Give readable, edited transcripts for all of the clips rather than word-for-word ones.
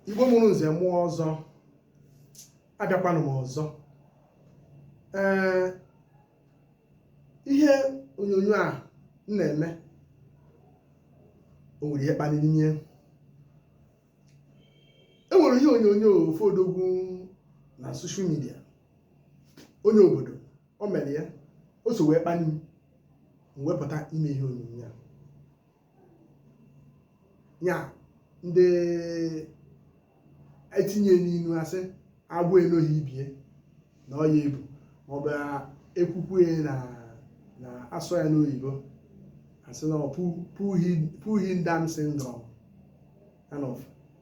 Igbo mụrụ nze mụọ ọzọ abịakwanụ m ọzọ. Ihe onyonyo a m na-eme o nwere ihe kpaliri nye. E nwere ihe onyonyo ofe odogwu na soshal midia, onye obodo o mere ya, o so wee kpali m wepụta ime ihe onyonyo a. Ya ndị etinye n'inu asị agwọ eloghị ibie na ọya ebu maọbụ ekwukwe na asọ ya n'oyibo asị na pull down syndrome.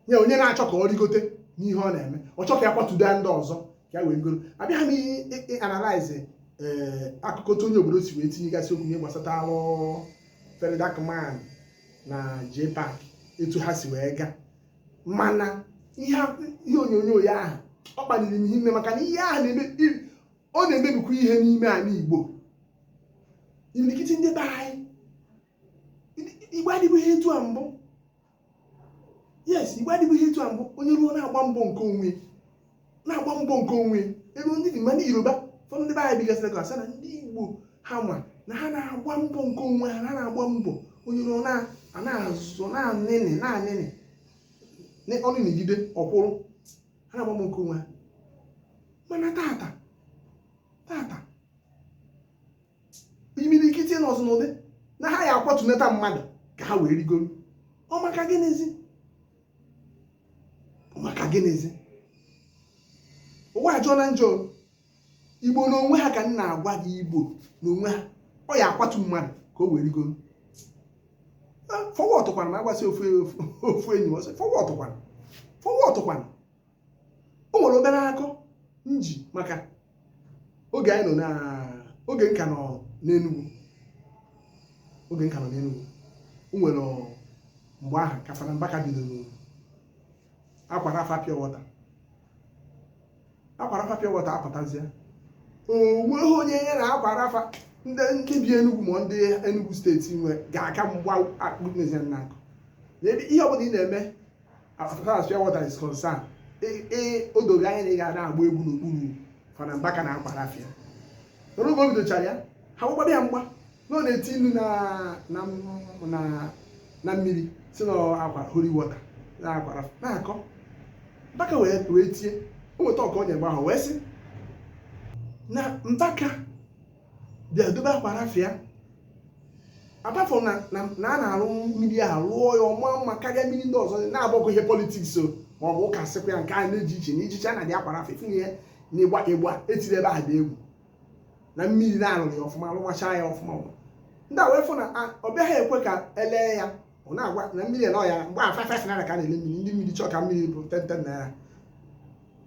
Nye onye na-achọ ka ọ rigote n'ihe ọ na-eme, ọ chọ ka ya kwatuda ndị ọzọ ka ya wee rigoro. Abịaghị m analyze akụkọ otu onye obodo si wee tinyegasị okwu ihe gbasata alụ Very Dark Man na J-Pac, etu ha si wee gaa, mana ihe onyonyo ya ahụ ọ kpaliri m ime maka na ihe ahụ ọ na-emebikwa ihe n'ime ala Igbo. Imirikiti ndị be anyị Igbo adịbụghị etu a mbụ. Yes, Igbo adịbụghị etu a mbụ. Onye ruo na-agba mbọ nke onwe ebe ndị dị mana Yoruba ụfọdụ ndị be anyị bigasịrị ka asị na ndị Igbo ha ma na ha na-agba mbọ nke onwe ha, na-agba mbọ. Onye ruo na-azụ na-anịnị ọnụ na-egide ọkwụrụ, ha na-agba mbọ nke onwe ha. Mana tata imirikiti n'ọzọ n'ụdị na ha ya akwatunata mmadụ ka ha wee rigoro. Ọ maka gịnịzi? Ụwa ajọ na njọ. Igbo n'onwe ha ka m na-agwa gị, Igbo n'onwe ha ọ ya akwatu mmadụ ka o wee rigoro. Fọwọtụkwana ma agbasi ofu enyi ọsọ fọwọtụkwana. O nwere obere akọ nji maka oge anyị nọ oge nka nọ n'Enugu. O nwere mgbe ahụ ka Fada Mbaka bidoro akwara afa pure water apụtazie. Onweghị onye ya na akwara afa ndị bi Enugu ma ndị Enugu steeti ga-aka mgba akpụnezie n'akụ. Ihe ọbụla ị na-eme as far as pure water is concerned, o dogo anya na ị ga na-agba egwu n'okpuru Fada Mbaka na akwara afịa. N'oge o bidochara ya, ha gbagba ya mgba na ọ na-eti ilu na mmiri si na akwa holy water na akwara na-akọ. Mbaka wee tie o nweta ọka onye mgbe ahụ wee sị na Mbaka bịa dobe akwara afịa apafọ na a na-arụ mmiri ahụ rụọ ya ọma mma karịa mmiri ndị ọzọ, na-agbakọ ihe politiks ma ọ bụ ụka sịkwa ya nke a na-eji iche na ijicha na dị akwara afịa fụ ihe na ịgba etiri ebe ahụ dị egwu na mmiri na-arụrụ ya ọfụma, arụmachaa ya ọfụma. Ndị a wee fụ na ọ bịaghị ekwe ka elee ya. Ọ na-agwa na mmiri nọ ya mgbe a 5 naira ka a na-ele mmiri. Ndị mmiri chọọ ka mmiri bụ 10 naira,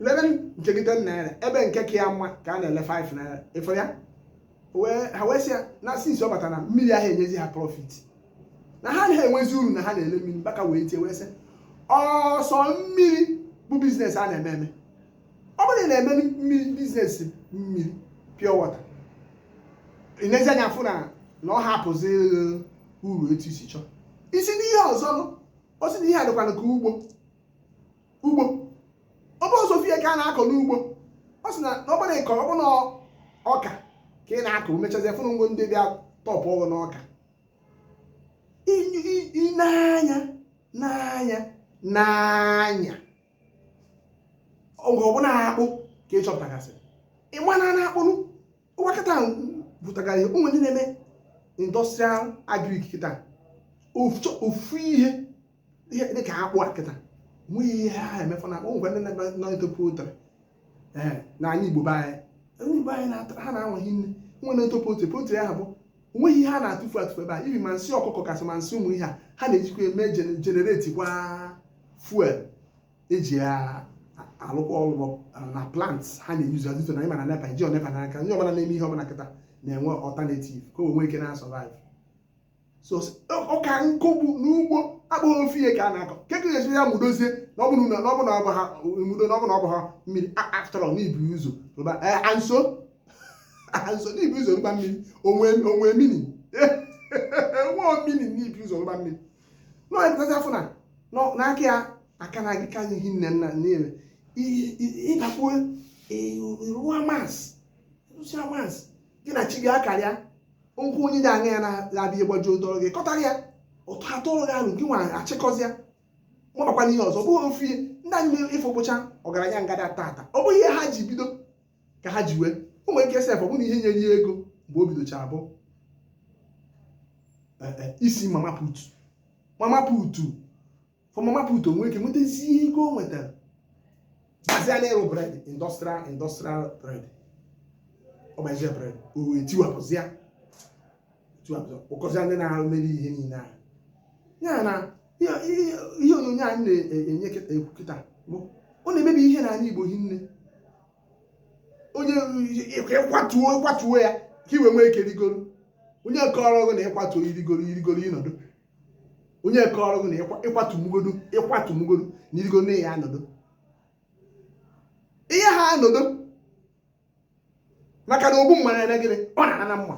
lebe nke gị 10 naira, ebe nke ka ya mma ka a na-ele 5 naira. Ịfụ ya ha wee sị ya na sinsi ọ bata na mmiri ahụ enyezi ha profit, na ha na-enwezi uru na ha na-ele mmiri. Mbaka wee tie wee sị ọsọ mmiri bụ biznes a na-eme. Ọ bụrụ na na-eme mmiri biznes mmiri pure water, inezi anya afụ na ọ hapụzi uru etu isi chọọ. Isi n'ihe ọzọ o si na ihe adịkwana ka ugbo ọ bụ ọzọ fie ka a na-akọ n'ugbo. Ọ sị na ọ bụrụ ịkọ ọ bụ na ọka ka ị na-akọ, mechazie fụrụ ngwo ndị bịa tọpụ ọgụ n'ọka. n'anya oge ọ bụla akpụ ka ị chọpụtagasị ịma na akpụrụ ụgbakọta bụtagara ihe. Ụmụ ndị na-eme industrial agrik kịta ofu ihe dịka akpụ a kịta nweghị ihe ha emefu na akpụ. Ngwa ndị na-eto poultry na anyị Igbo be anyị ha na-anwaghị nne nwe na-eto poultry ahụ bụ onweghị ihe ha na-atụfu ebe a. Iri ma nsị ọkụkọ kasị ma nsị ụmụ ihe ha na-ejikwa eme generate kwa fuel eji alụkwa ọrụ na plants ha na-eyuzu azụzụ na ịma na nepa iji nepa n'aka. Ndị ọbụla na-eme ihe ọbụla kịta na-enwe alternative ka o nwee ike na-survive. So ọka nkụ bụ n'ugbo akpụghị ofu ihe ka a na-akọ. Ke ka esi ya mụdozie na ọ bụ na ọ bụ ha mudo na ọ bụ na ọ bụ ha mmiri after all n'ibu ụzọ rụba anso n'ibu ụzọ rụba mmiri onwe mini n'ibu ụzọ rụba mmiri. No, because after na n'aka ya aka na gị ka ihe nne nna niile ịbakpuo ruo amasị gị na chi gị akarịa nkwụ onye na-aṅa ya na-abịa ịgbaji ụdọrọ gị kọtara ya ụtọ atụrụ gị ahụ gị nwa achịkọzịa mụbakwa n'ihe ọzọ bụghị ofu ihe ndị anyị ịfụkpụcha ọgaranya ngada tata ọ bụghị ihe ha ji bido ka ha ji wee ụmụ ike sef ọ bụ na ihe nyere ya ego mgbe o bidochara bụ isi mama putu for mama putu onwe ike nwetazie ego o nwetara bazia na ịrụ bred industrial bred ọ gbazie bred o wee tiwapụzia ụkọzia ndị na-arụ mere ihe niile ahụ ya na ihe onyonyo anyị na-enye ekwu kịta ọ na-emebi ihe n'ala Igbo hinne onye ịkwatuo ya ka iwe nwee ike rigoro onye nke ọrụ ọgụ na ịkwatu irigoro ịnọdụ onye nke ọrụ ọgụ na ịkwatu mugodo na irigoro na ya anọdụ ihe ha anọdụ maka na ogbu mmanya na gịnị ọ na-ana na mma